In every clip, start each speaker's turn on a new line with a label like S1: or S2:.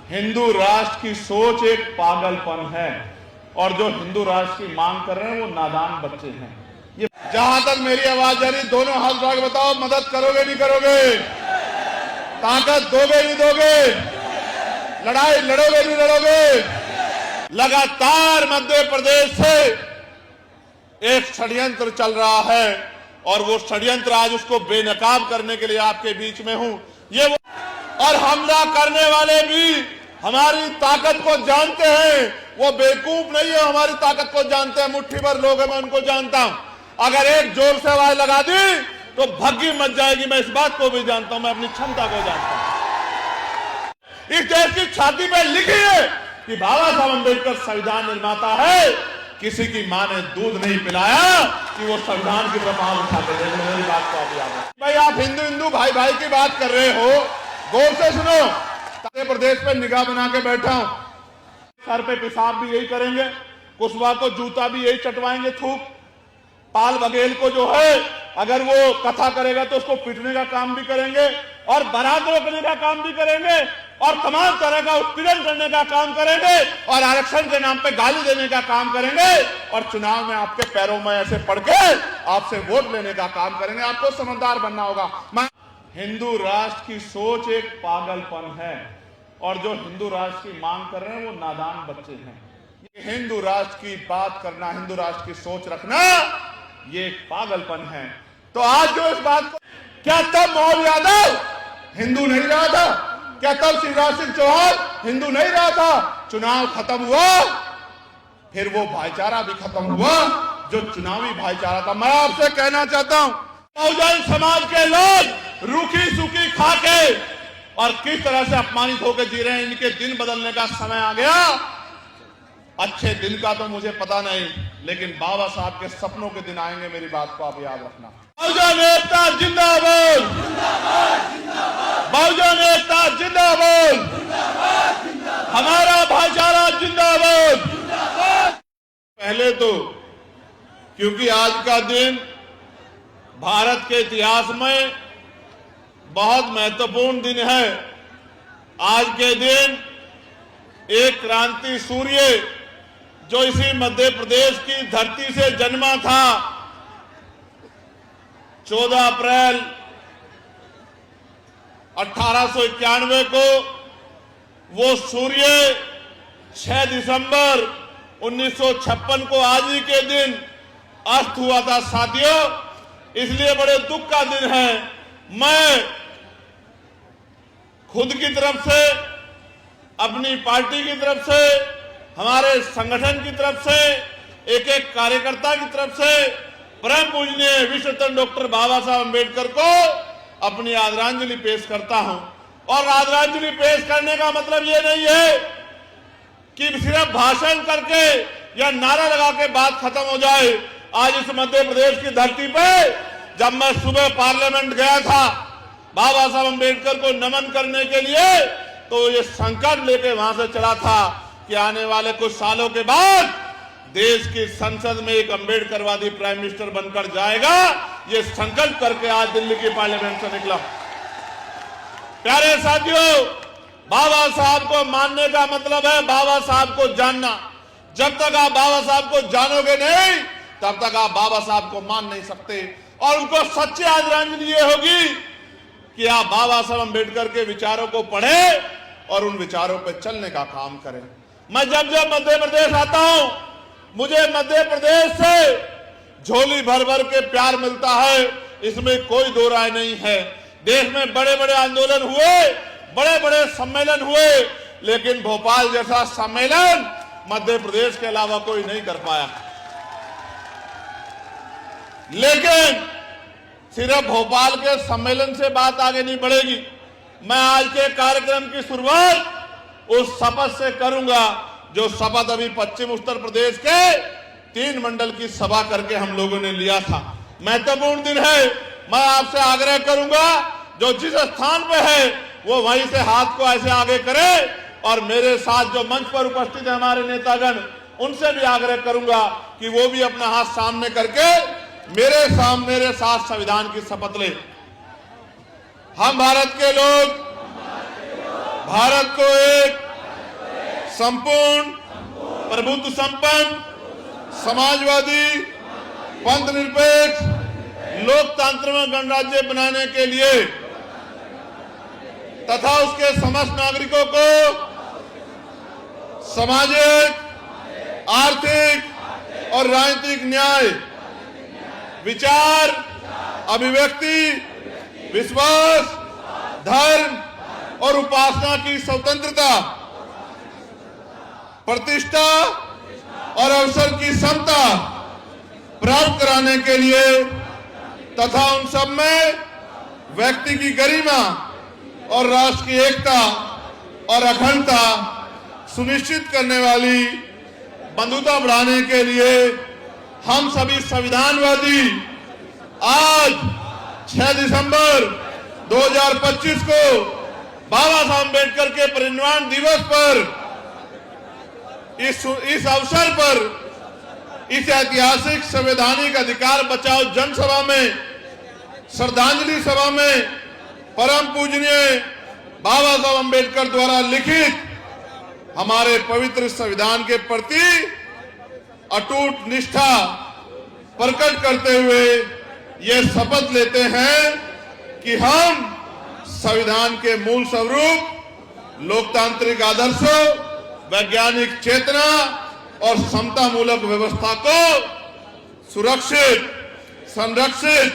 S1: हिंदू राष्ट्र की सोच एक पागलपन है और जो हिंदू राष्ट्र की मांग कर रहे हैं वो नादान बच्चे हैं। ये जहां तक मेरी आवाज जा रही, दोनों हाथ उठा के बताओ, मदद करोगे नहीं करोगे? ताकत दोगे नहीं दोगे? लड़ाई लड़ोगे नहीं लड़ोगे? लगातार मध्य प्रदेश से एक षड्यंत्र चल रहा है और वो षड्यंत्र आज उसको बेनकाब करने के लिए आपके बीच में हूं। ये और हमला करने वाले भी हमारी ताकत को जानते हैं, वो बेवकूफ नहीं है, हमारी ताकत को जानते हैं। मुट्ठी भर लोग हैं, मैं उनको जानता हूं। अगर एक जोर से आवाज लगा दी तो भग्गी मच जाएगी, मैं इस बात को भी जानता हूं, मैं अपनी क्षमता को जानता हूं। इस देश की छाती पे लिखी है कि बाबा साहब अम्बेडकर संविधान निर्माता है। किसी की मां ने दूध नहीं पिलाया कि वो संविधान की तरफ आंख उठाते थे। मेरी बात को आप याद है भाई, आप हिंदू हिंदू भाई भाई की बात कर रहे हो, गौर से सुनो। मध्य प्रदेश पे निगाह बना के बैठा हूं, सर पे पेशाब भी यही करेंगे, कुशवाहा को जूता भी यही चटवाएंगे, थूक। पाल बघेल को जो है अगर वो कथा करेगा तो उसको पीटने का काम भी करेंगे और बारात रोकने का काम भी करेंगे और तमाम तरह का उत्पीड़न करने का काम करेंगे और आरक्षण के नाम पे गाली देने का काम करेंगे और चुनाव में आपके पैरों में ऐसे पड़ के आपसे वोट लेने का काम करेंगे। आपको समझदार बनना होगा। हिंदू राष्ट्र की सोच एक पागलपन है और जो हिंदू राष्ट्र की मांग कर रहे हैं वो नादान बच्चे हैं। हिंदू राष्ट्र की बात करना, हिंदू राष्ट्र की सोच रखना, ये एक पागलपन है। तो आज जो इस बात को, क्या तब मोहन यादव हिंदू नहीं रहा था? क्या तब शिवराज सिंह चौहान हिंदू नहीं रहा था? चुनाव खत्म हुआ, फिर वो भाईचारा भी खत्म हुआ जो चुनावी भाईचारा था। मैं आपसे कहना चाहता हूं, बहुजन समाज के लोग रूखी सूखी खा के और किस तरह से अपमानित होकर जी रहे हैं, इनके दिन बदलने का समय आ गया। अच्छे दिन का तो मुझे पता नहीं, लेकिन बाबा साहब के सपनों के दिन आएंगे, मेरी बात को आप याद रखना। बहुजन एकता जिंदाबाद, बहुजन एकता जिंदाबाद, हमारा भाईचारा जिंदाबाद। पहले तो क्योंकि आज का दिन भारत के इतिहास में बहुत महत्वपूर्ण दिन है। आज के दिन एक क्रांति सूर्य जो इसी मध्य प्रदेश की धरती से जन्मा था, 14 अप्रैल 1891 को वो सूर्य 6 दिसंबर 1956 को आज ही के दिन अस्त हुआ था। साथियों, इसलिए बड़े दुख का दिन है। मैं खुद की तरफ से, अपनी पार्टी की तरफ से, हमारे संगठन की तरफ से, एक एक कार्यकर्ता की तरफ से परम पूजनीय विश्वरत्न डॉक्टर बाबा साहब अम्बेडकर को अपनी आदरांजलि पेश करता हूं। और आदरांजलि पेश करने का मतलब ये नहीं है कि सिर्फ भाषण करके या नारा लगा के बात खत्म हो जाए। आज इस मध्य प्रदेश की धरती पे जब मैं सुबह पार्लियामेंट गया था बाबा साहब अम्बेडकर को नमन करने के लिए, तो ये संकल्प लेके वहां से चला था कि आने वाले कुछ सालों के बाद देश की संसद में एक अम्बेडकरवादी प्राइम मिनिस्टर बनकर जाएगा। ये संकल्प करके आज दिल्ली की पार्लियामेंट से निकला। प्यारे साथियों, बाबा साहब को मानने का मतलब है बाबा साहब को जानना। जब तक आप बाबा साहब को जानोगे नहीं, तब तक आप बाबा साहब को मान नहीं सकते। और उनको सच्ची आदरांजलि ये होगी कि आप बाबा साहब अम्बेडकर के विचारों को पढ़ें और उन विचारों पर चलने का काम करें। मैं जब जब मध्य प्रदेश आता हूं, मुझे मध्य प्रदेश से झोली भर भर के प्यार मिलता है, इसमें कोई दो राय नहीं है। देश में बड़े बड़े आंदोलन हुए, बड़े बड़े सम्मेलन हुए, लेकिन भोपाल जैसा सम्मेलन मध्य प्रदेश के अलावा कोई नहीं कर पाया। लेकिन सिर्फ भोपाल के सम्मेलन से बात आगे नहीं बढ़ेगी। मैं आज के कार्यक्रम की शुरुआत उस शपथ से करूंगा जो शपथ अभी पश्चिम उत्तर प्रदेश के 3 मंडल की सभा करके हम लोगों ने लिया था। महत्वपूर्ण दिन है। मैं आपसे आग्रह करूंगा जो जिस स्थान पे है वो वहीं से हाथ को ऐसे आगे करे और मेरे साथ जो मंच पर उपस्थित है हमारे नेतागण, उनसे भी आग्रह करूंगा कि वो भी अपना हाथ सामने करके मेरे साथ संविधान की शपथ ले। हम भारत के लोग भारत को एक संपूर्ण, प्रभुत्व संपन्न, समाजवादी, पंथ निरपेक्ष, लोकतंत्र में गणराज्य बनाने के लिए तथा उसके समस्त नागरिकों को सामाजिक, आर्थिक और राजनीतिक न्याय, विचार, अभिव्यक्ति, विश्वास, धर्म और उपासना की स्वतंत्रता, प्रतिष्ठा और अवसर की समता प्राप्त कराने के लिए तथा उन सब में व्यक्ति की गरिमा और राष्ट्र की एकता और अखंडता सुनिश्चित करने वाली बंधुता बढ़ाने के लिए हम सभी संविधानवादी आज 6 दिसंबर 2025 को बाबा साहब अम्बेडकर के परिनिर्वाण दिवस पर इस अवसर पर इस ऐतिहासिक संवैधानिक अधिकार बचाओ जनसभा में, श्रद्धांजलि सभा में परम पूजनीय बाबा साहब अम्बेडकर द्वारा लिखित हमारे पवित्र संविधान के प्रति अटूट निष्ठा प्रकट करते हुए ये शपथ लेते हैं कि हम संविधान के मूल स्वरूप, लोकतांत्रिक आदर्शों, वैज्ञानिक चेतना और समता मूलक व्यवस्था को सुरक्षित, संरक्षित,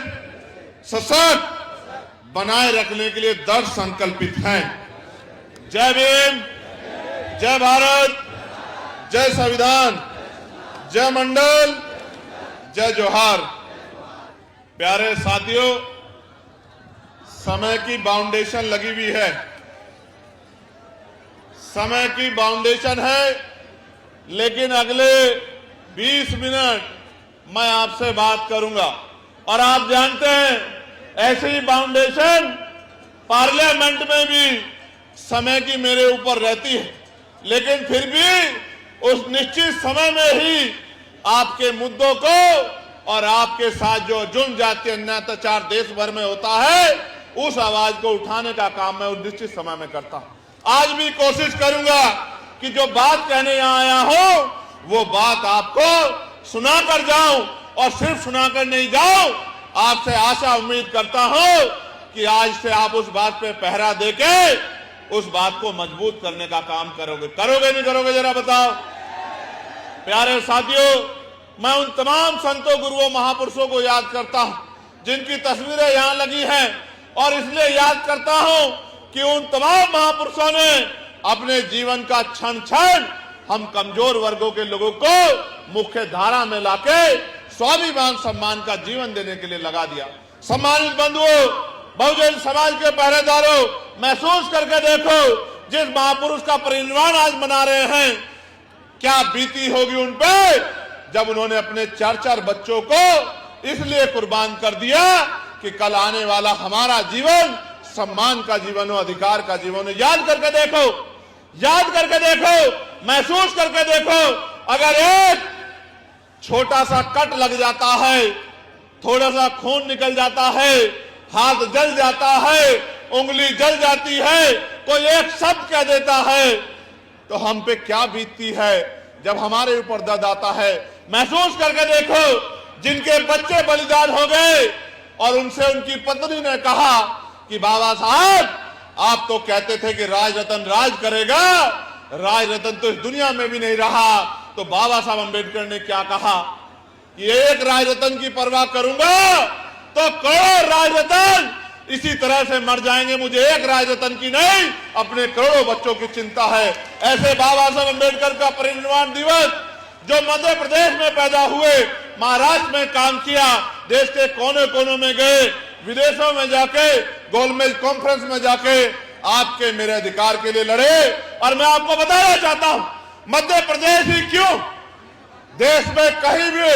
S1: सशक्त बनाए रखने के लिए दृढ़ संकल्पित हैं। जय भीम, जय भारत, जय संविधान, जय मंडल, जय जोहार। प्यारे साथियों, समय की बाउंडेशन लगी हुई है, समय की बाउंडेशन है, लेकिन अगले 20 मिनट मैं आपसे बात करूंगा। और आप जानते हैं ऐसी बाउंडेशन पार्लियामेंट में भी समय की मेरे ऊपर रहती है, लेकिन फिर भी उस निश्चित समय में ही आपके मुद्दों को और आपके साथ जो जुर्म, जाति, अन्याय, अत्याचार देश भर में होता है, उस आवाज को उठाने का काम मैं उस निश्चित समय में करता हूं। आज भी कोशिश करूंगा कि जो बात कहने यहां आया हूं वो बात आपको सुनाकर जाऊं, और सिर्फ सुनाकर नहीं जाऊं, आपसे आशा उम्मीद करता हूं कि आज से आप उस बात पे पहरा देके उस बात को मजबूत करने का काम करोगे। करोगे नहीं करोगे, जरा बताओ। प्यारे साथियों, मैं उन तमाम संतों, गुरुओं, महापुरुषों को याद करता हूं जिनकी तस्वीरें यहां लगी हैं, और इसलिए याद करता हूं कि उन तमाम महापुरुषों ने अपने जीवन का क्षण क्षण हम कमजोर वर्गों के लोगों को मुख्य धारा में लाके स्वाभिमान सम्मान का जीवन देने के लिए लगा दिया। सम्मानित बंधुओं, बहुजन समाज के पहरेदारों, महसूस करके देखो जिस महापुरुष का परिनिर्वाण आज मना रहे हैं, क्या बीती होगी उन पे जब उन्होंने अपने 4-4 बच्चों को इसलिए कुर्बान कर दिया कि कल आने वाला हमारा जीवन सम्मान का जीवन हो, अधिकार का जीवन हो। याद करके देखो, याद करके देखो, महसूस करके देखो। अगर एक छोटा सा कट लग जाता है, थोड़ा सा खून निकल जाता है, हाथ जल जाता है, उंगली जल जाती है, कोई एक शब्द कह देता है, तो हम पे क्या बीतती है जब हमारे ऊपर दर्द आता है। महसूस करके देखो, जिनके बच्चे बलिदान हो गए और उनसे उनकी पत्नी ने कहा कि बाबा साहब आप तो कहते थे कि राज रतन राज करेगा, राज रतन तो इस दुनिया में भी नहीं रहा। तो बाबा साहब अम्बेडकर ने क्या कहा कि एक राज रतन की परवाह करूंगा तो करोड़ों राज रतन इसी तरह से मर जाएंगे, मुझे एक राज रतन की नहीं, अपने करोड़ों बच्चों की चिंता है। ऐसे बाबा साहब अम्बेडकर का परिनिर्वाण दिवस जो मध्य प्रदेश में पैदा हुए, महाराष्ट्र में काम किया, देश के कोने कोने में गए, विदेशों में जाके, गोलमेज कॉन्फ्रेंस में जाके आपके मेरे अधिकार के लिए लड़े। और मैं आपको बताना चाहता हूं, मध्य प्रदेश ही क्यों, देश में कहीं भी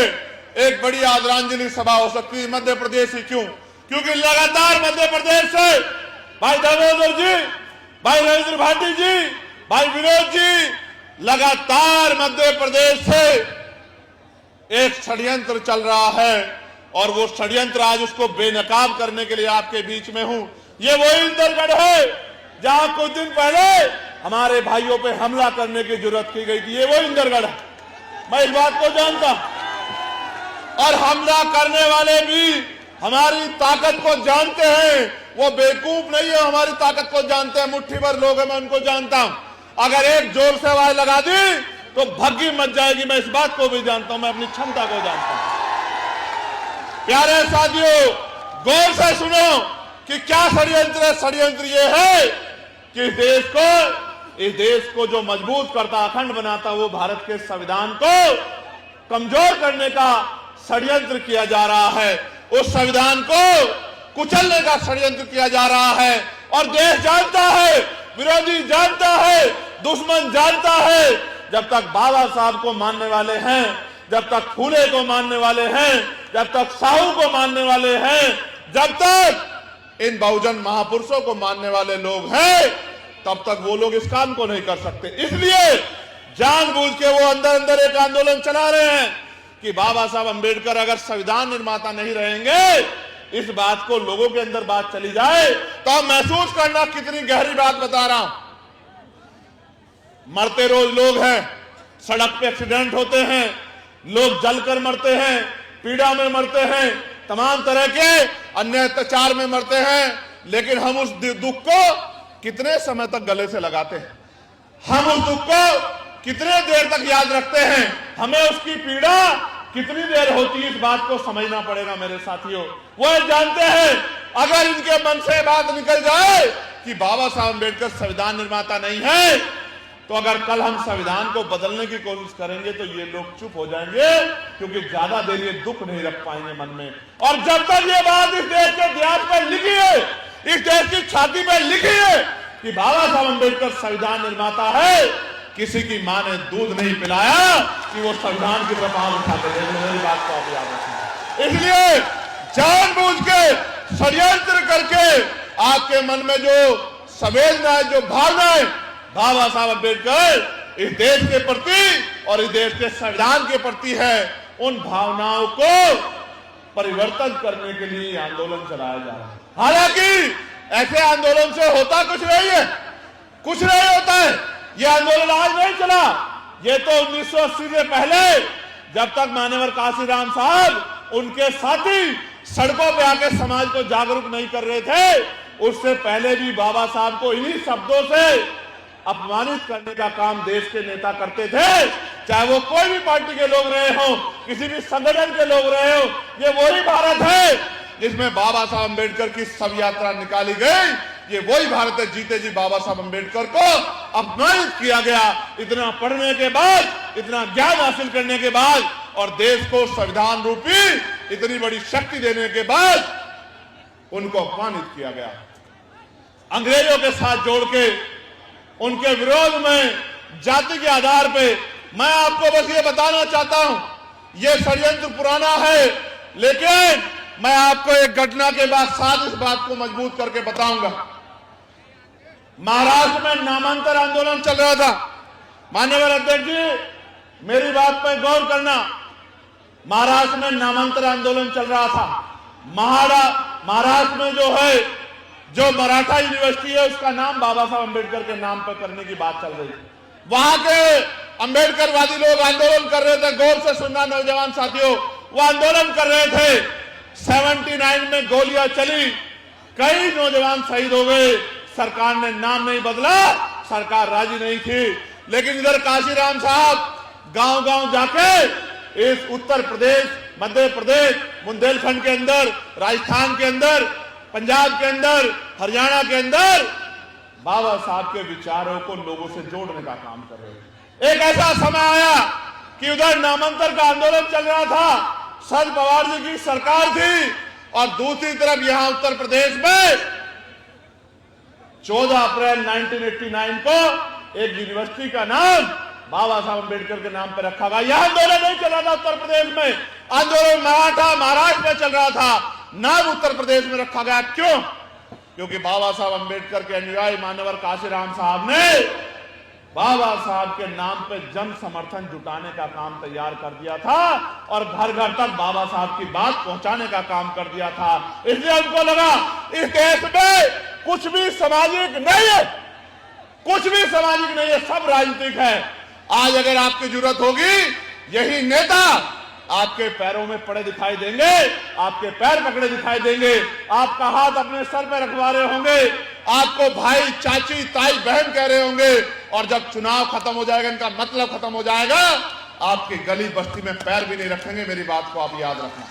S1: एक बड़ी आदरांजलि सभा हो सकती है, मध्य प्रदेश ही क्यों? क्योंकि लगातार मध्य प्रदेश से भाई धर्मेंद्र जी, भाई रविंद्र भाटी जी, भाई विनोद जी, लगातार मध्य प्रदेश से एक षड्यंत्र चल रहा है, और वो षड्यंत्र आज उसको बेनकाब करने के लिए आपके बीच में हूं। ये वही इंदरगढ़ है जहां कुछ दिन पहले हमारे भाइयों पे हमला करने की जरूरत की गई थी। ये वो इंदरगढ़ है, मैं इस बात को जानता हूं। और हमला करने वाले भी हमारी ताकत को जानते हैं, वो बेवकूफ नहीं है, हमारी ताकत को जानते हैं। मुट्ठी भर लोग हैं, मैं उनको जानता हूं। अगर एक जोर से आवाज लगा दी तो भग्गी मच जाएगी, मैं इस बात को भी जानता हूं, मैं अपनी क्षमता को जानता हूं। प्यारे साथियों, गौर से सुनो कि क्या षड्यंत्र है। षड्यंत्र ये है कि इस देश को जो मजबूत करता, अखंड बनाता, वो भारत के संविधान को कमजोर करने का षड्यंत्र किया जा रहा है। उस संविधान को कुचलने का षड्यंत्र किया जा रहा है। और देश जानता है, विरोधी जानता है, दुश्मन जानता है, जब तक बाबा साहब को मानने वाले हैं, जब तक फूले को मानने वाले हैं, जब तक साहू को मानने वाले हैं, जब तक इन बहुजन महापुरुषों को मानने वाले लोग हैं, तब तक वो लोग इस काम को नहीं कर सकते। इसलिए जानबूझ के वो अंदर अंदर एक आंदोलन चला रहे हैं कि बाबा साहब अंबेडकर अगर संविधान निर्माता नहीं रहेंगे, इस बात को लोगों के अंदर बात चली जाए तो आप महसूस करना कितनी गहरी बात बता रहा हूं। मरते रोज लोग हैं, सड़क पे एक्सीडेंट होते हैं, लोग जलकर मरते हैं, पीड़ा में मरते हैं, तमाम तरह के अन्य अत्याचार में मरते हैं, लेकिन हम उस दुख को कितने समय तक गले से लगाते हैं, हम उस दुख को कितने देर तक याद रखते हैं, हमें उसकी पीड़ा कितनी देर होती है, इस बात को समझना पड़ेगा मेरे साथियों। वो जानते हैं अगर इनके मन से बात निकल जाए कि बाबा साहब अम्बेडकर संविधान निर्माता नहीं है, तो अगर कल हम संविधान को बदलने की कोशिश करेंगे तो ये लोग चुप हो जाएंगे, क्योंकि ज्यादा देर ये दुख नहीं रख पाएंगे मन में। और जब तक ये बात इस देश के इतिहास पर लिखी है, इस देश की छाती पर लिखी है कि बाबा साहब अम्बेडकर संविधान निर्माता है, किसी की मां ने दूध नहीं पिलाया कि वो संविधान की तरफ आंख उठाते थे। मेरी बात को आप याद रखें। इसलिए जानबूझ के षड्यंत्र करके आपके मन में जो संवेदना है, जो भावना है बाबा साहब अम्बेडकर इस देश के प्रति और इस देश के संविधान के प्रति है, उन भावनाओं को परिवर्तन करने के लिए आंदोलन चलाया जा रहा है। हालांकि ऐसे आंदोलन से होता कुछ नहीं है, कुछ नहीं होता है। यह आंदोलन आज नहीं चला, ये तो 1980 से पहले, जब तक मान्यवर काशीराम साहब उनके साथी सड़कों पे आके समाज को जागरूक नहीं कर रहे थे, उससे पहले भी बाबा साहब को इन्हीं शब्दों से अपमानित करने का काम देश के नेता करते थे, चाहे वो कोई भी पार्टी के लोग रहे हो, किसी भी संगठन के लोग रहे हो। ये वही भारत है जिसमें बाबा साहब अम्बेडकर की शव यात्रा निकाली गई, ये वही भारत है जीते जी बाबा साहब अम्बेडकर को अपमानित किया गया। इतना पढ़ने के बाद, इतना ज्ञान हासिल करने के बाद और देश को संविधान रूपी इतनी बड़ी शक्ति देने के बाद उनको अपमानित किया गया। अंग्रेजों के साथ जोड़ के उनके विरोध में जाति के आधार पे, मैं आपको बस ये बताना चाहता हूं, ये षड्यंत्र पुराना है, लेकिन मैं आपको एक घटना के बाद साथ इस बात को मजबूत करके बताऊंगा। महाराष्ट्र में नामांतर आंदोलन चल रहा था। माननीय अध्यक्ष जी, मेरी बात पर गौर करना। महाराष्ट्र में नामांतर आंदोलन चल रहा था। महाराष्ट्र में जो है, जो मराठा यूनिवर्सिटी है, उसका नाम बाबा साहब अम्बेडकर के नाम पर करने की बात चल रही है। वहां के अम्बेडकरवादी लोग आंदोलन कर रहे थे। गौर से सुनना नौजवान साथियों, वो आंदोलन कर रहे थे। 79 में गोलियां चली, कई नौजवान शहीद हो गए। सरकार ने नाम नहीं बदला, सरकार राजी नहीं थी। लेकिन इधर काशीराम साहब गांव-गांव जाके इस उत्तर प्रदेश, मध्य प्रदेश, बुंदेलखंड के अंदर, राजस्थान के अंदर, पंजाब के अंदर, हरियाणा के अंदर बाबा साहब के विचारों को लोगों से जोड़ने का काम कर रहे थे। एक ऐसा समय आया कि उधर नामांतर का आंदोलन चल रहा था, शरद पवार जी की सरकार थी, और दूसरी तरफ यहां उत्तर प्रदेश में 14 अप्रैल 1989 को एक यूनिवर्सिटी का नाम बाबा साहब अम्बेडकर के नाम पर रखा गया। यह आंदोलन नहीं चला था उत्तर प्रदेश में, आंदोलन मराठा महाराष्ट्र में चल रहा था, नाम उत्तर प्रदेश में रखा गया। क्यों? क्योंकि बाबा साहब अम्बेडकर के अनुयायी मान्यवर काशीराम साहब ने बाबा साहब के नाम पे जन समर्थन जुटाने का काम तैयार कर दिया था और घर घर तक बाबा साहब की बात पहुंचाने का काम कर दिया था। इसलिए उनको लगा इस देश में कुछ भी सामाजिक नहीं है, कुछ भी सामाजिक नहीं है, सब राजनीतिक है। आज अगर आपकी जरूरत होगी, यही नेता आपके पैरों में पड़े दिखाई देंगे, आपके पैर पकड़े दिखाई देंगे, आपका हाथ अपने सर पे रखवा रहे होंगे, आपको भाई, चाची, ताई, बहन कह रहे होंगे, और जब चुनाव खत्म हो जाएगा, इनका मतलब खत्म हो जाएगा, आपकी गली बस्ती में पैर भी नहीं रखेंगे। मेरी बात को आप याद रखना।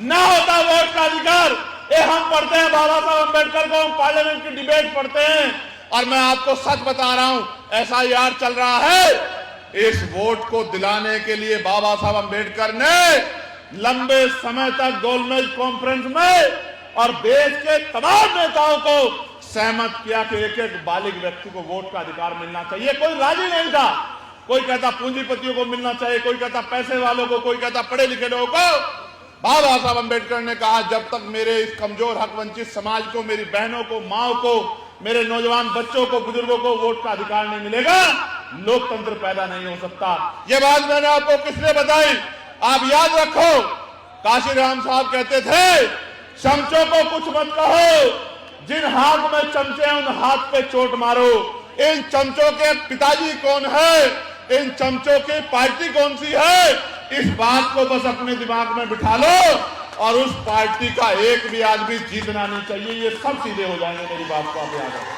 S1: ना होता वोट का अधिकार, ये हम पढ़ते हैं बाबा साहब अम्बेडकर को, हम पार्लियामेंट की डिबेट पढ़ते हैं, और मैं आपको सच बता रहा हूं, SIR चल रहा है। इस वोट को दिलाने के लिए बाबा साहब अम्बेडकर ने लंबे समय तक गोलमेज कॉन्फ्रेंस में और देश के तमाम नेताओं को सहमत किया कि एक एक बालिग व्यक्ति को वोट का अधिकार मिलना चाहिए। कोई राजी नहीं था। कोई कहता पूंजीपतियों को मिलना चाहिए, कोई कहता पैसे वालों को, कोई कहता पढ़े लिखे लोगों को। बाबा साहब अम्बेडकर ने कहा, जब तक मेरे इस कमजोर हक वंचित समाज को, मेरी बहनों को, माओ को, मेरे नौजवान बच्चों को, बुजुर्गों को वोट का अधिकार नहीं मिलेगा, लोकतंत्र पैदा नहीं हो सकता। ये बात मैंने आपको किसने बताई? आप याद रखो, काशीराम साहब कहते थे, चमचों को कुछ मत कहो, जिन हाथ में चमचे हैं उन हाथ पे चोट मारो। इन चमचों के पिताजी कौन है, इन चमचों की पार्टी कौन सी है, इस बात को बस अपने दिमाग में बिठा लो, और उस पार्टी का एक भी आदमी जीतना नहीं चाहिए। ये सब सीधे हो जाएंगे। मेरी बात को आप याद रखें।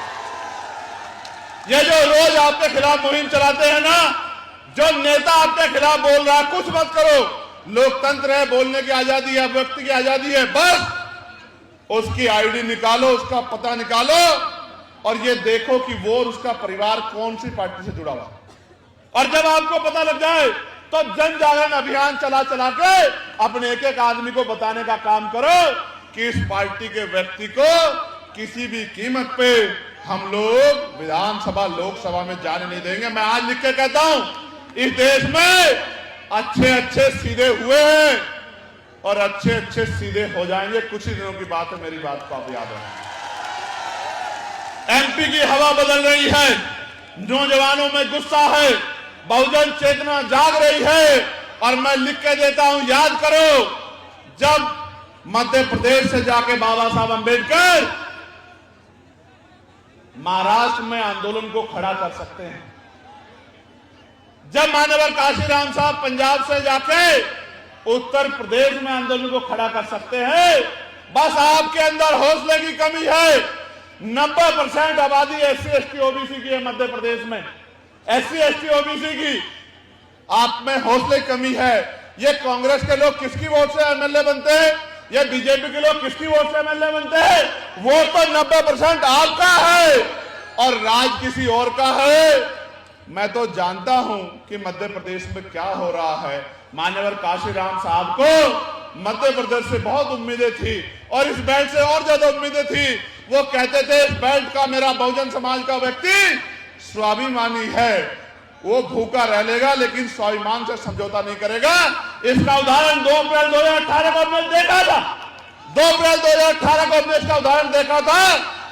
S1: ये जो रोज आपके खिलाफ मुहिम चलाते हैं ना, जो नेता आपके खिलाफ बोल रहा है, कुछ मत करो, लोकतंत्र है, बोलने की आजादी है, व्यक्ति की आजादी है, बस उसकी आईडी निकालो, उसका पता निकालो, और ये देखो कि वो और उसका परिवार कौन सी पार्टी से जुड़ा हुआ। और जब आपको पता लग जाए तो जन जागरण अभियान चला चला के अपने एक एक आदमी को बताने का काम करो कि इस पार्टी के व्यक्ति को किसी भी कीमत पे हम लोग विधानसभा, लोकसभा में जाने नहीं देंगे। मैं आज लिख के कहता हूं, इस देश में अच्छे अच्छे सीधे हुए हैं और अच्छे अच्छे सीधे हो जाएंगे। कुछ ही दिनों की बात है। मेरी बात को आप याद रखें। MP की हवा बदल रही है, नौजवानों में गुस्सा है, बहुजन चेतना जाग रही है, और मैं लिख के देता हूं, याद करो, जब मध्य प्रदेश से जाके बाबा साहब अम्बेडकर महाराष्ट्र में आंदोलन को खड़ा कर सकते हैं, जब मानवर काशीराम साहब पंजाब से जाके उत्तर प्रदेश में आंदोलन को खड़ा कर सकते हैं, बस आपके अंदर हौसले की कमी है। 90% आबादी SC ST OBC की है मध्य प्रदेश में, SC ST OBC की। आप में हौसले की कमी है। ये कांग्रेस के लोग किसकी वोट से MLA बनते हैं, ये BJP के लोग किसकी वोट से MLA बनते हैं? वो तो 90% आपका है और राज किसी और का है। मैं तो जानता हूं कि मध्य प्रदेश में क्या हो रहा है। मान्यवर काशीराम साहब को मध्य प्रदेश से बहुत उम्मीदें थी और इस बेल्ट से और ज्यादा उम्मीदें थी। वो कहते थे, इस बेल्ट का, मेरा बहुजन समाज का व्यक्ति स्वाभिमानी है, वो भूखा रह लेगा लेकिन स्वाभिमान से समझौता नहीं करेगा। इसका उदाहरण 2 अप्रैल 2018 को हमने देखा था। 2 अप्रैल 2018 को हमने इसका उदाहरण देखा था,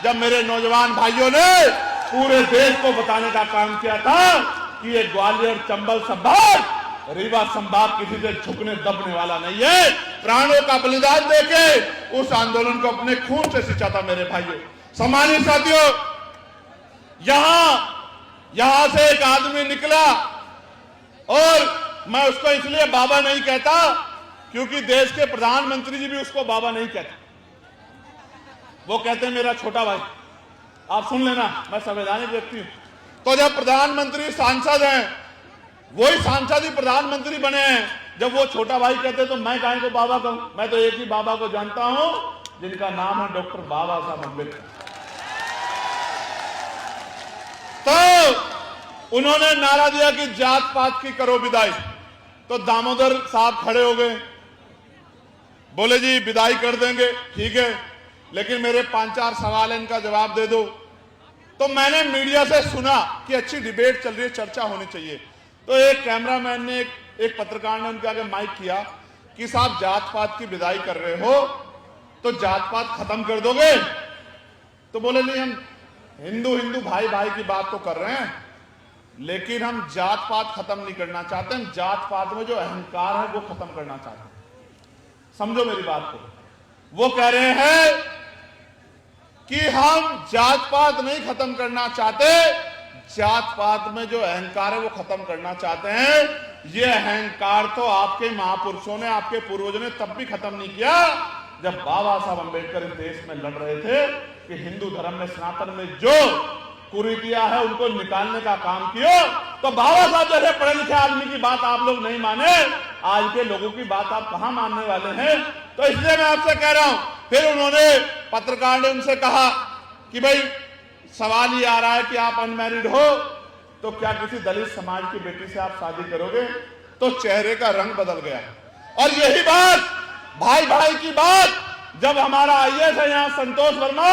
S1: जब मेरे नौजवान भाइयों ने पूरे देश को बताने का काम किया था कि ये ग्वालियर, चंबल संभाग, रीवा संभाग किसी से झुकने दबने वाला नहीं है। प्राणों का बलिदान देके उस आंदोलन को अपने खून से सींचा था। मेरे भाइयों, सम्मानित साथियों, यहां से एक आदमी निकला, और मैं उसको इसलिए बाबा नहीं कहता क्योंकि देश के प्रधानमंत्री जी भी उसको बाबा नहीं कहते, वो कहते हैं मेरा छोटा भाई। आप सुन लेना, मैं संवैधानिक व्यक्ति हूं। तो जब प्रधानमंत्री सांसद हैं, वही सांसद ही प्रधानमंत्री बने हैं, जब वो छोटा भाई कहते तो मैं काहे को बाबा कहूं? मैं तो एक ही बाबा को जानता हूं जिनका नाम है डॉक्टर बाबा साहब अम्बेडकर। तो उन्होंने नारा दिया कि जात पात की करो विदाई। तो दामोदर साहब खड़े हो गए, बोले जी विदाई कर देंगे, ठीक है, लेकिन मेरे 5-4 सवाल हैं, इनका जवाब दे दो। तो मैंने मीडिया से सुना कि अच्छी डिबेट चल रही है, चर्चा होनी चाहिए। तो एक कैमरामैन ने, एक पत्रकार ने उनके आगे माइक किया कि साहब जात पात की विदाई कर रहे हो तो जात पात खत्म कर दोगे? तो बोले नहीं, हम हिंदू भाई भाई की बात तो कर रहे हैं, लेकिन हम जात पात खत्म नहीं करना चाहते, हम जात पात में जो अहंकार है वो खत्म करना चाहते हैं। समझो मेरी बात को। वो कह रहे हैं कि हम जात पात नहीं खत्म करना चाहते, जात पात में जो अहंकार है वो खत्म करना चाहते हैं। ये अहंकार तो आपके महापुरुषों ने, आपके पूर्वजों ने तब भी खत्म नहीं किया जब बाबा साहब अंबेडकर इस देश में लड़ रहे थे कि हिंदू धर्म में, सनातन में जो कुरीतियां है उनको निकालने का काम किया। तो बाबा साहब जैसे पढ़े लिखे आदमी की बात आप लोग नहीं माने, आज के लोगों की बात आप कहां मानने वाले हैं। तो इसलिए मैं आपसे कह रहा हूं, फिर उन्होंने, पत्रकार ने उनसे कहा कि भाई सवाल ये आ रहा है कि आप अनमैरिड हो तो क्या किसी दलित समाज की बेटी से आप शादी करोगे? तो चेहरे का रंग बदल गया। और यही बात, भाई भाई की बात, जब हमारा आईएएस है यहाँ संतोष वर्मा,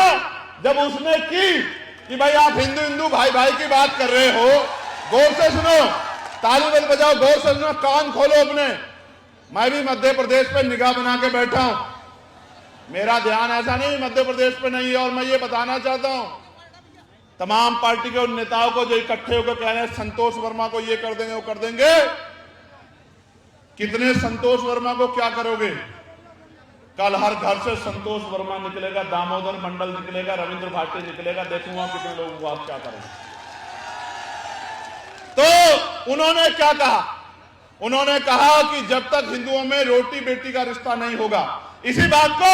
S1: जब उसने की कि भाई आप हिंदू हिंदू भाई भाई की बात कर रहे हो, गौर से सुनो, ताली बल बजाओ, गौर से सुनो, कान खोलो अपने। मैं भी मध्य प्रदेश पे निगाह बना के बैठा हूं, मेरा ध्यान ऐसा नहीं मध्य प्रदेश पे नहीं है। और मैं ये बताना चाहता हूं तमाम पार्टी के उन नेताओं को जो इकट्ठे होकर कह रहे हैं संतोष वर्मा को ये कर देंगे वो कर देंगे, कितने संतोष वर्मा को क्या करोगे? कल हर घर से संतोष वर्मा निकलेगा, दामोदर मंडल निकलेगा, रविंद्र भाटी निकलेगा, देखूंगा कितने लोगों को आप क्या करेंगे। तो उन्होंने क्या कहा? उन्होंने कहा कि जब तक हिंदुओं में रोटी बेटी का रिश्ता नहीं होगा, इसी बात को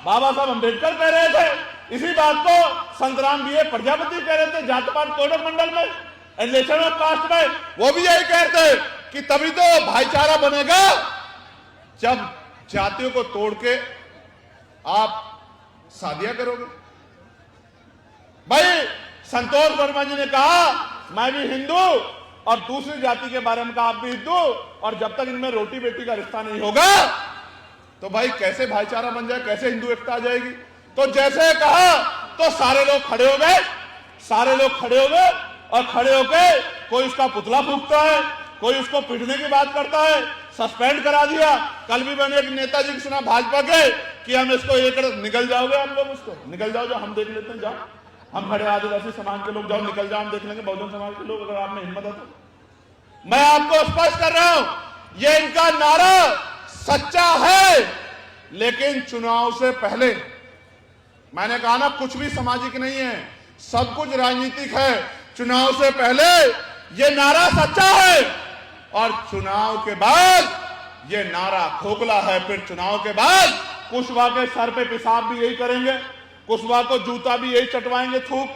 S1: बाबा साहब अंबेडकर कह रहे थे, इसी बात को संतराम बीए प्रजापति कह रहे थे, जात पात कोड मंडल में, इलेक्शन ऑफ कास्ट में, वो भी यही कहते कि तभी तो भाईचारा बनेगा जब जातियों को तोड़ के आप शादियां करोगे। भाई संतोष वर्मा जी ने कहा मैं भी हिंदू, और दूसरी जाति के बारे में कहा आप भी हिंदू, और जब तक इनमें रोटी बेटी का रिश्ता नहीं होगा तो भाई कैसे भाईचारा बन जाए, कैसे हिंदू एकता आ जाएगी? तो जैसे कहा तो सारे लोग खड़े हो गए, सारे लोग खड़े हो गए, और खड़े होके कोई उसका पुतला फूंकता है, कोई उसको पीटने की बात करता है, सस्पेंड करा दिया। कल भी मैंने एक नेताजी की सुना भाजपा के कि हम इसको ये कर, निकल जाओगे आप लोग, उसको निकल जाओ, जो हम देख लेते हैं, जाओ हम खड़े आदिवासी समाज के लोग, जाओ निकल जाओ, हम देख लेंगे बहुजन समाज के लोग, अगर आप में हिम्मत है तो। मैं आपको स्पष्ट कर रहा हूं, ये इनका नारा सच्चा है, लेकिन चुनाव से पहले, मैंने कहा ना कुछ भी सामाजिक नहीं है, सब कुछ राजनीतिक है। चुनाव से पहले ये नारा सच्चा है, और चुनाव के बाद ये नारा खोखला है। फिर चुनाव के बाद कुशवाहा के सर पे पेशाब भी यही करेंगे, कुशवाहा को जूता भी यही चटवाएंगे, थूक।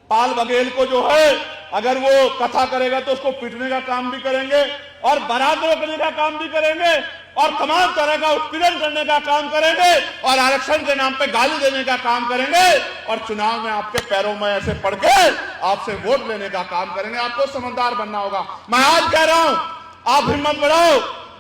S1: पाल बघेल को जो है अगर वो कथा करेगा तो उसको पीटने का काम भी करेंगे, और बारात रोकने का काम भी करेंगे, और तमाम तरह का उत्पीड़न करने का काम करेंगे, और आरक्षण के नाम पे गाली देने का काम करेंगे, और चुनाव में आपके पैरों में ऐसे पड़ के आपसे वोट लेने का काम करेंगे। आपको समझदार बनना होगा। मैं आज कह रहा हूं, आप हिम्मत बढ़ाओ,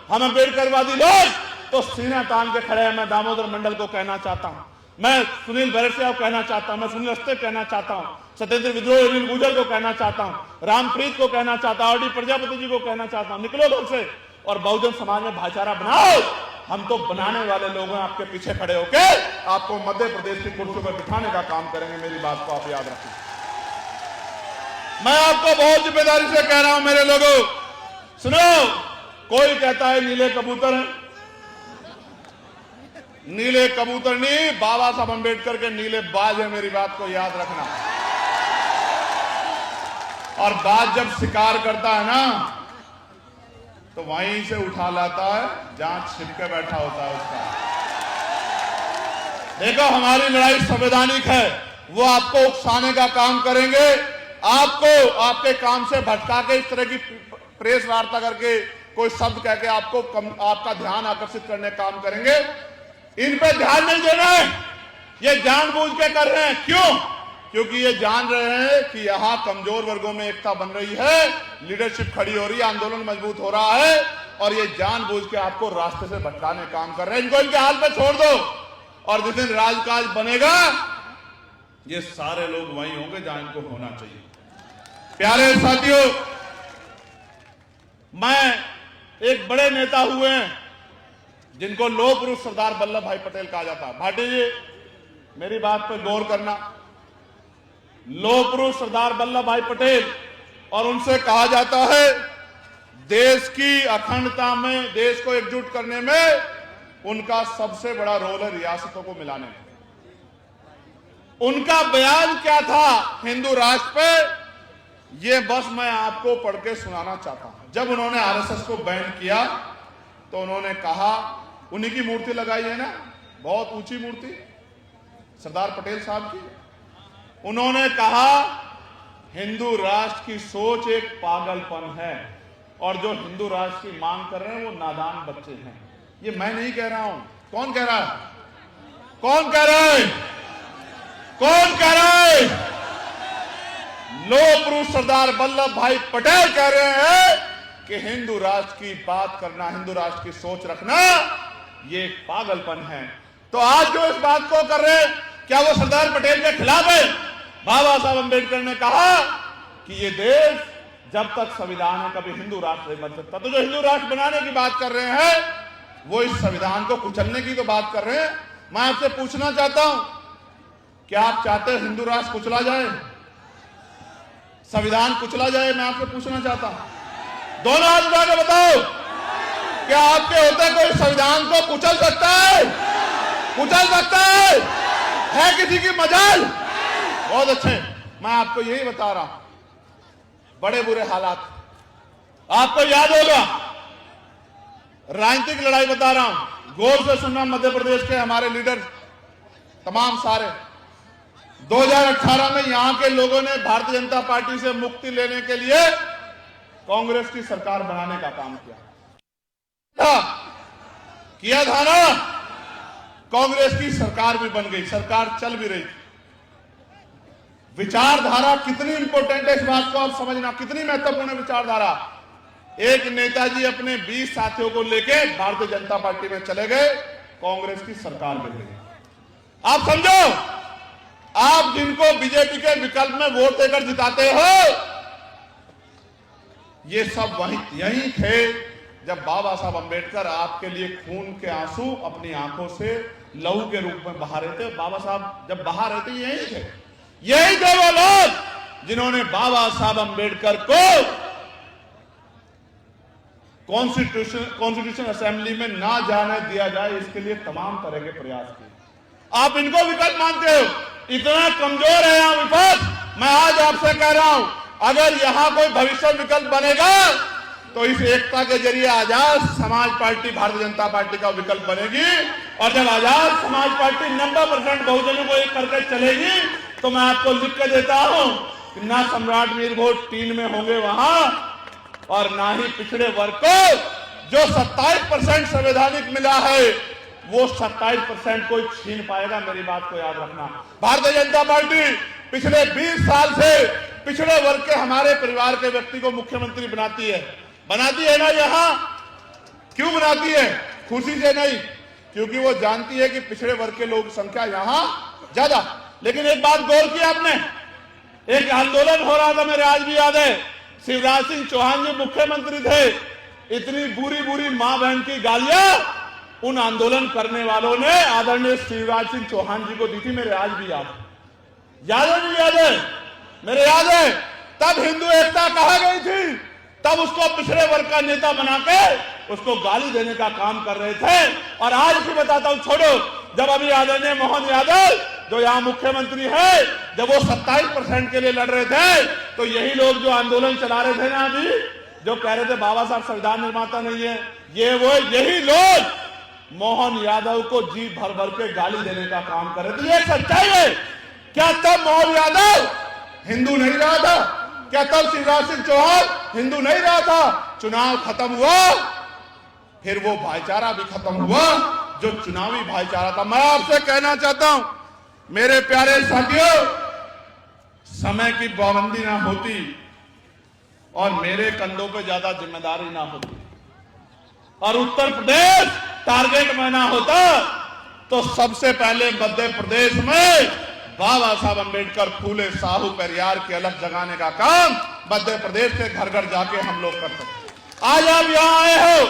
S1: हम अम्बेडकरवादी लोग तो सीना तान के खड़े हैं। मैं दामोदर मंडल को कहना चाहता हूं, मैं सुनील भरसिया को कहना चाहता हूं, मैं सुनील अस्ते कहना चाहता हूं, सत्येंद्र विद्रोह अनिल गुर्जर को कहना चाहता हूं, रामप्रीत को कहना चाहता हूं, आरडी प्रजापति जी को कहना चाहता हूं, निकलो घर से और बहुजन समाज में भाईचारा बनाओ। हम तो बनाने वाले लोग हैं, आपके पीछे खड़े होके आपको मध्य प्रदेश की कुर्सियों पर बिठाने का काम करेंगे। मेरी बात को आप याद रखें। मैं आपको बहुत जिम्मेदारी से कह रहा हूं मेरे लोगों, सुनो, कोई कहता है नीले कबूतर हैं, नीले कबूतर नहीं, बाबा साहब अंबेडकर के नीले बाज है। मेरी बात को याद रखना। और बाज जब शिकार करता है ना तो वहीं से उठा लाता है जहां छिप के बैठा होता है उसका। देखो हमारी लड़ाई संवैधानिक है, वो आपको उकसाने का काम करेंगे, आपको आपके काम से भटका के इस तरह की प्रेस वार्ता करके कोई शब्द कह के आपको आपका ध्यान आकर्षित करने का काम करेंगे। इन पे ध्यान नहीं देना है, ये जानबूझ के कर रहे हैं। क्यों? क्योंकि ये जान रहे हैं कि यहां कमजोर वर्गों में एकता बन रही है, लीडरशिप खड़ी हो रही है, आंदोलन मजबूत हो रहा है, और ये जानबूझ के आपको रास्ते से भटकाने काम कर रहे हैं। इनको इनके हाल पे छोड़ दो, और जिस दिन राजकाज बनेगा ये सारे लोग वहीं होंगे जहां इनको होना चाहिए। प्यारे साथियों, मैं एक बड़े नेता हुए हैं जिनको लौह पुरुष सरदार वल्लभ भाई पटेल कहा जाता है। भाटी जी मेरी बात पर गौर करना, लौह पुरुष सरदार वल्लभ भाई पटेल, और उनसे कहा जाता है देश की अखंडता में, देश को एकजुट करने में उनका सबसे बड़ा रोल है रियासतों को मिलाने में। उनका बयान क्या था हिंदू राष्ट्र पे, ये बस मैं आपको पढ़ के सुनाना चाहता हूं। जब उन्होंने आरएसएस को बैन किया तो उन्होंने कहा, उन्हीं की मूर्ति लगाई है ना, बहुत ऊंची मूर्ति सरदार पटेल साहब की। उन्होंने कहा हिंदू राष्ट्र की सोच एक पागलपन है और जो हिंदू राष्ट्र की मांग कर रहे हैं वो नादान बच्चे हैं। ये मैं नहीं कह रहा हूं, कौन कह रहा है? कौन कह रहा है? कौन कह रहा है? लोह पुरुष सरदार वल्लभ भाई पटेल कह रहे हैं कि हिंदू राष्ट्र की बात करना, हिंदू राष्ट्र की सोच रखना ये एक पागलपन है। तो आज जो इस बात को कर रहे हैं, क्या वो सरदार पटेल के खिलाफ है? बाबा साहब अंबेडकर ने कहा कि ये देश जब तक संविधान है कभी हिंदू राष्ट्र नहीं बन सकता। तो जो हिंदू राष्ट्र बनाने की बात कर रहे हैं वो इस संविधान को कुचलने की तो बात कर रहे हैं। मैं आपसे पूछना चाहता हूं, क्या आप चाहते हैं हिंदू राष्ट्र कुचला जाए, संविधान कुचला जाए? मैं आपसे पूछना चाहता हूं, दोनों हाथ उठा के बताओ, क्या आपके होते कोई संविधान को कुचल सकता है? कुचल सकता है किसी की मजाल? बहुत अच्छे, मैं आपको यही बता रहा हूं, बड़े बुरे हालात आपको याद होगा। राजनीतिक लड़ाई बता रहा हूं, गौर से सुनना मध्य प्रदेश के हमारे लीडर तमाम सारे। 2018 में यहां के लोगों ने भारतीय जनता पार्टी से मुक्ति लेने के लिए कांग्रेस की सरकार बनाने का काम किया था ना। कांग्रेस की सरकार भी बन गई, सरकार चल भी रही थी। विचारधारा कितनी इंपॉर्टेंट है इस बात को आप समझना, कितनी महत्वपूर्ण विचारधारा। एक नेताजी अपने 20 साथियों को लेके भारतीय जनता पार्टी में चले गए, कांग्रेस की सरकार बन गई। आप समझो, आप जिनको बीजेपी के विकल्प में वोट देकर जिताते हो, ये सब यही थे जब बाबा साहब अंबेडकर आपके लिए खून के आंसू अपनी आंखों से लहू के रूप में बहा रहे थे। बाबा साहब जब बहा रहे थे यही थे वो लोग जिन्होंने बाबा साहब अंबेडकर को कॉन्स्टिट्यूशन असेंबली में ना जाने दिया जाए, इसके लिए तमाम तरह के प्रयास किए। आप इनको विकल्प मानते हो, इतना कमजोर है यहां विपक्ष। मैं आज आपसे कह रहा हूं, अगर यहां कोई भविष्य विकल्प बनेगा तो इस एकता के जरिए आजाद समाज पार्टी भारतीय जनता पार्टी का विकल्प बनेगी। और जब आजाद समाज पार्टी 90% बहुजनों को एक करके चलेगी तो मैं आपको लिख के देता हूं कि ना सम्राट मीर वोट 3 में होंगे वहां, और ना ही पिछड़े वर्ग को जो 27% संवैधानिक मिला है वो 27% कोई छीन पाएगा। मेरी बात को याद रखना। भारतीय जनता पार्टी पिछले 20 साल से पिछड़े वर्ग के हमारे परिवार के व्यक्ति को मुख्यमंत्री बनाती है ना। यहां क्यों बनाती है? खुशी से नहीं, क्योंकि वो जानती है कि पिछड़े वर्ग के लोग संख्या यहां ज्यादा। लेकिन एक बात गौर की आपने, एक आंदोलन हो रहा था, मेरे आज भी याद है, शिवराज सिंह चौहान जी मुख्यमंत्री थे, इतनी बुरी बुरी मां बहन की गालियां उन आंदोलन करने वालों ने आदरणीय शिवराज सिंह चौहान जी को दी थी। मेरे आज भी याद है, मेरे याद है। तब हिंदू एकता कहा गई थी, तब उसको पिछड़े वर्ग का नेता बना के उसको गाली देने का काम कर रहे थे। और आज भी बताता हूं, छोड़ो, जब अभी आदरणीय मोहन यादव जो यहां मुख्यमंत्री है, जब वो 27% के लिए लड़ रहे थे तो यही लोग जो आंदोलन चला रहे थे ना, अभी जो कह रहे थे बाबा साहब संविधान निर्माता नहीं है, यही लोग मोहन यादव को जी भर भर के गाली देने का काम कर रहे थे। ये सच्चाई है। क्या तब मोहन यादव हिंदू नहीं रहा था? क्या तब शिवराज सिंह चौहान हिंदू नहीं रहा था? चुनाव खत्म हुआ, फिर वो भाईचारा भी खत्म हुआ जो चुनावी भाईचारा था। मैं आपसे कहना चाहता हूं मेरे प्यारे साथियों, समय की पाबंदी ना होती और मेरे कंधों पे ज्यादा जिम्मेदारी ना होती और उत्तर प्रदेश टारगेट में ना होता तो सबसे पहले मध्य प्रदेश में बाबा साहब अंबेडकर, फूले, साहू, पेरियार की अलग जगाने का काम मध्य प्रदेश के घर घर जाके हम लोग करते। आज आप यहां आए हो,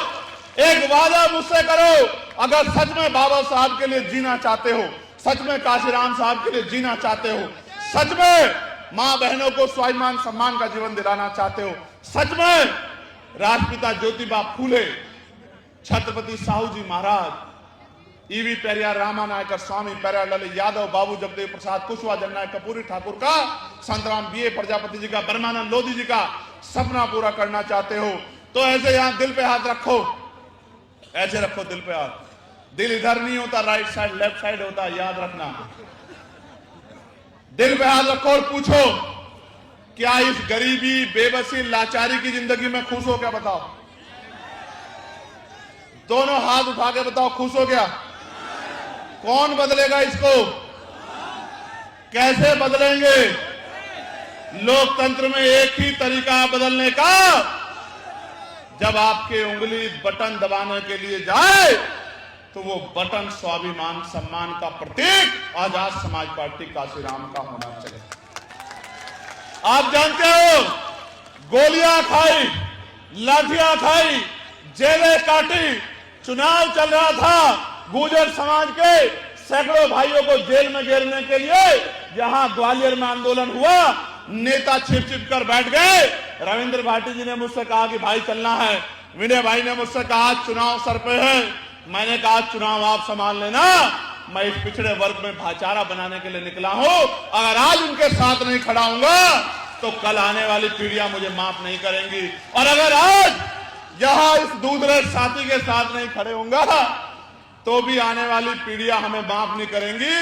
S1: एक वादा मुझसे करो, अगर सच में बाबा साहब के लिए जीना चाहते हो, सच में काशीराम साहब के लिए जीना चाहते हो, सच में मां बहनों को स्वाभिमान सम्मान का जीवन दिलाना चाहते हो, सच में राष्ट्रपिता ज्योतिबा फूले, छत्रपति साहू जी महाराज, ईवी पेरियार, रामा नायकर, स्वामी पेरियार यादव, बाबू जगदेव प्रसाद, कुशवाहा जननायक, कपूरी ठाकुर का, संतराम बीए प्रजापति जी का, ब्रह्मानंद लोधी जी का सपना पूरा करना चाहते हो तो ऐसे यहां दिल पे हाथ रखो, ऐसे रखो दिल पे हाथ। दिल इधर नहीं होता, राइट साइड लेफ्ट साइड होता, याद रखना। दिल पे हाथ रखो और पूछो, क्या इस गरीबी, बेबसी, लाचारी की जिंदगी में खुश हो क्या? बताओ, दोनों हाथ उठा के बताओ, खुश हो क्या? कौन बदलेगा इसको? कैसे बदलेंगे? लोकतंत्र में एक ही तरीका है बदलने का, जब आपके उंगली बटन दबाने के लिए जाए तो वो बटन स्वाभिमान सम्मान का प्रतीक आजाद समाज पार्टी काशीराम का होना चाहिए। आप जानते हो, गोलियां खाई, लाठियां खाई, जेलें काटी, चुनाव चल रहा था, गुर्जर समाज के सैकड़ों भाइयों को जेल में घेरने के लिए जहां ग्वालियर में आंदोलन हुआ, नेता छिप छिप कर बैठ गए। रविंद्र भाटी जी ने मुझसे कहा कि भाई चलना है, विनय भाई ने मुझसे कहा चुनाव सर पे है, मैंने कहा चुनाव आप संभाल लेना, मैं इस पिछड़े वर्ग में भाईचारा बनाने के लिए निकला हूं। अगर आज उनके साथ नहीं खड़ा हूंगा तो कल आने वाली पीढ़ियां मुझे माफ नहीं करेंगी, और अगर आज यहां इस दूसरे साथी के साथ नहीं खड़े होंगे तो भी आने वाली पीढ़ियां हमें माफ नहीं करेंगी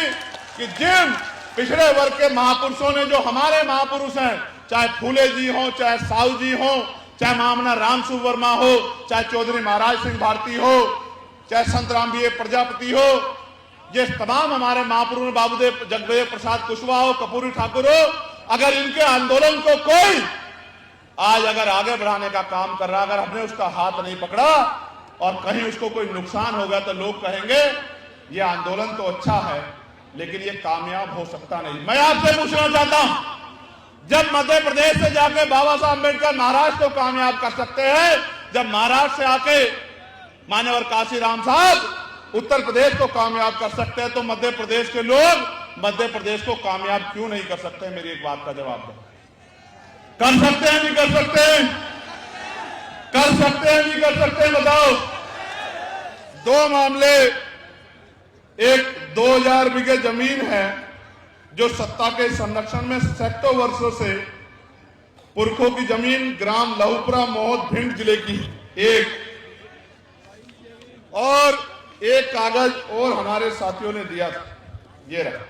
S1: कि जिन पिछड़े वर्ग के महापुरुषों ने, जो हमारे महापुरुष हैं, चाहे फूले जी हो, चाहे साहू जी हो, चाहे महामना रामसु वर्मा हो, चाहे चौधरी महाराज सिंह भारती हो, चाहे संतराम बीए प्रजापति हो, ये तमाम हमारे महापुरुष, बाबूदेव जगदेव प्रसाद कुशवाहा हो, कपूरी ठाकुर हो, अगर इनके आंदोलन को कोई आज अगर आगे बढ़ाने का काम कर रहा, अगर हमने उसका हाथ नहीं पकड़ा और कहीं उसको कोई नुकसान हो गया तो लोग कहेंगे ये आंदोलन तो अच्छा है लेकिन ये कामयाब हो सकता नहीं। मैं आपसे पूछना चाहता हूं, जब मध्य प्रदेश से जाके बाबा साहब अम्बेडकर महाराष्ट्र को कामयाब कर सकते हैं, जब महाराष्ट्र से आके मान्यवर काशीराम साहब उत्तर प्रदेश को कामयाब कर सकते हैं, तो मध्य प्रदेश के लोग मध्य प्रदेश को कामयाब क्यों नहीं कर सकते? मेरी एक बात का जवाब दो। कर सकते हैं, नहीं कर सकते? कर सकते हैं, नहीं कर सकते? बताओ। दो मामले, एक 2000 बीघे जमीन है जो सत्ता के संरक्षण में सैकड़ों वर्षों से पुरखों की जमीन ग्राम लहुपुरा मोहद भिंड जिले की, एक और एक कागज और हमारे साथियों ने दिया था, ये रहा।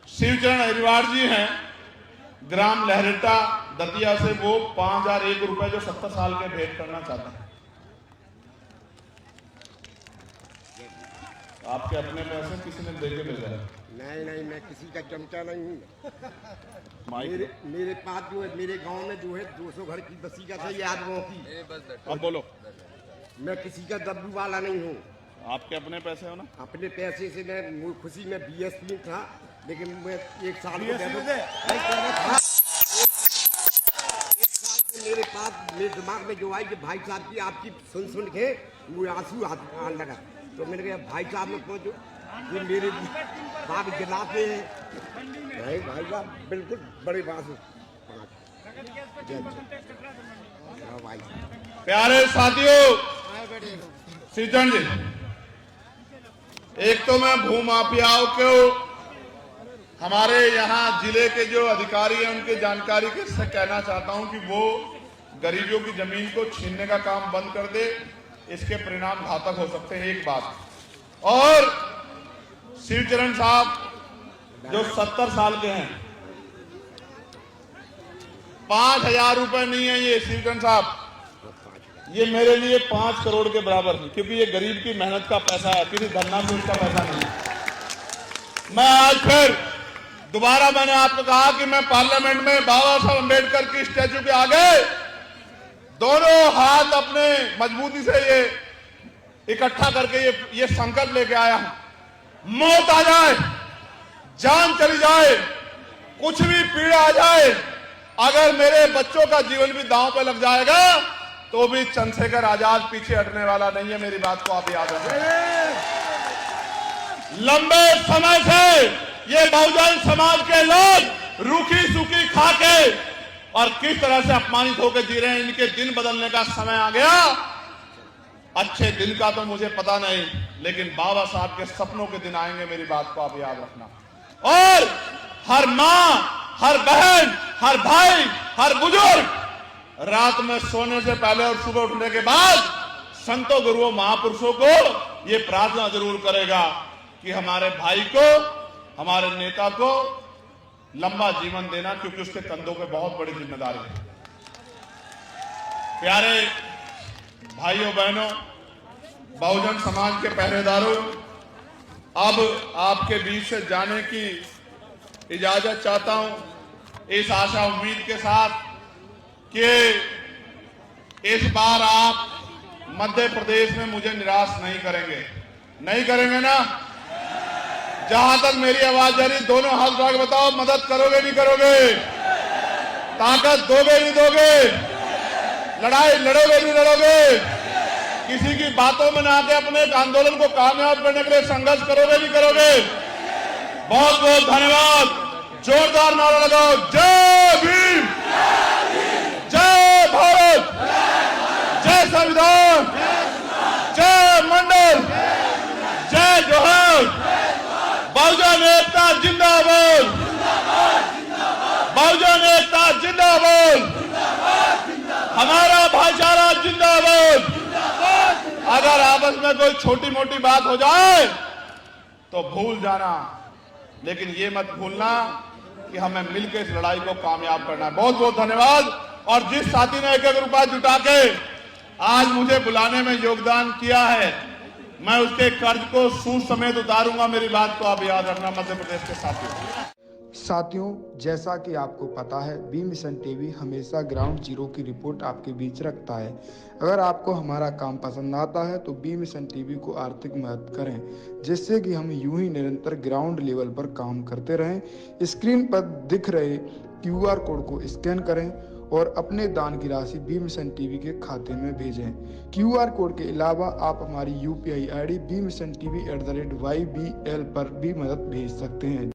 S1: शिवचरण हरिवार जी हैं, ग्राम लहरेटा दतिया से, वो 5001 रुपए जो 70 साल के भेंट करना चाहते हैं। आपके अपने पैसे किसी ने देके भेजा है?
S2: नहीं, मैं किसी का चमचा नहीं हूँ। मेरे पास जो है, मेरे गांव में जो है 200 घर की बसी का था, यादवों की।
S1: अब बोलो।
S2: मैं किसी का दब्बू वाला नहीं हूँ।
S1: आपके अपने पैसे हो ना?
S2: अपने पैसे से मैं खुशी में बीएसपी था, लेकिन मैं एक साल मेरे पास मेरे दिमाग में जो आई कि भाई साहब की आपकी सुन के मुझे आंसू आने लगा, तो मैंने कहा भाई साहब में पहुंचो, ये मेरे बाप गिलाते हैं भाई साहब, बिल्कुल बड़े बात।
S1: प्यारे साथियों, सीचन जी, एक तो मैं भूमाफियाओं को, हमारे यहाँ जिले के जो अधिकारी हैं उनके जानकारी के से कहना चाहता हूं कि वो गरीबों की जमीन को छीनने का काम बंद कर दे, इसके परिणाम घातक हो सकते हैं। एक बात और, शिवचरण साहब जो 70 साल के हैं, 5000 रुपए नहीं है ये शिवचरण साहब, ये मेरे लिए 5 करोड़ के बराबर है, क्योंकि ये गरीब की मेहनत का पैसा है, किसी धरना से उसका पैसा नहीं है। मैं आज फिर दोबारा मैंने आपको कहा कि मैं पार्लियामेंट में बाबा साहब अम्बेडकर की स्टैच्यू के आगे दोनों हाथ अपने मजबूती से ये इकट्ठा करके ये संकल्प लेके आया हूं, मौत आ जाए, जान चली जाए, कुछ भी पीड़ा आ जाए, अगर मेरे बच्चों का जीवन भी दांव पे लग जाएगा तो भी चंद्रशेखर आजाद पीछे हटने वाला नहीं है। मेरी बात को आप याद रखें। लंबे समय से ये बहुजन समाज के लोग रूखी सूखी खा के और किस तरह से अपमानित होकर जी रहे हैं, इनके दिन बदलने का समय आ गया। अच्छे दिन का तो मुझे पता नहीं, लेकिन बाबा साहब के सपनों के दिन आएंगे, मेरी बात को आप याद रखना। और हर माँ, हर बहन, हर भाई, हर बुजुर्ग रात में सोने से पहले और सुबह उठने के बाद संतों, गुरुओं, महापुरुषों को ये प्रार्थना जरूर करेगा कि हमारे भाई को, हमारे नेता को लंबा जीवन देना, क्योंकि उसके कंधों पे बहुत बड़ी जिम्मेदारी है। प्यारे भाइयों बहनों, बहुजन समाज के पहरेदारों, अब आपके बीच से जाने की इजाजत चाहता हूं इस आशा उम्मीद के साथ कि इस बार आप मध्य प्रदेश में मुझे निराश नहीं करेंगे। नहीं करेंगे ना? जहां तक मेरी आवाज जा रही, दोनों हाथ उठा के बताओ, मदद करोगे नहीं करोगे? ताकत दोगे नहीं दोगे? लड़ाई लड़ोगे नहीं लड़ोगे? किसी की बातों में ना आके अपने एक आंदोलन को कामयाब करने के लिए संघर्ष करोगे नहीं करोगे? बहुत बहुत धन्यवाद। जोरदार नारा लगाओ, जय भीम, जय भारत, जय संविधान, जय मंडल, जय जोहर, बहुजन एकता जिंदाबाद, बहुजन एकता जिंदाबाद, हमारा भाईचारा जिंदाबाद। अगर आपस में कोई छोटी मोटी बात हो जाए तो भूल जाना, लेकिन ये मत भूलना कि हमें मिलकर इस लड़ाई को कामयाब करना है। बहुत बहुत धन्यवाद। और जिस साथी ने एक एक रुपया जुटा के आज मुझे बुलाने में योगदान किया है, मैं उसके कर्ज को सूद समेत उतारूंगा, मेरी बात को आप याद रखना मध्य प्रदेश के
S3: साथियों, जैसा कि आपको पता है, बी मिशन टीवी हमेशा ग्राउंड जीरो की रिपोर्ट आपके बीच रखता है। अगर आपको हमारा काम पसंद आता है तो बी मिशन टीवी को आर्थिक मदद करें, जिससे कि हम यूं ही निरंतर ग्राउंड लेवल पर काम करते रहें। स्क्रीन पर दिख रहे QR कोड को स्कैन करें और अपने दान की राशि बी मिशन टीवी के खाते में भेजें। QR कोड के अलावा आप हमारी UPI ID BMissionTV@YBL पर भी मदद भेज सकते हैं।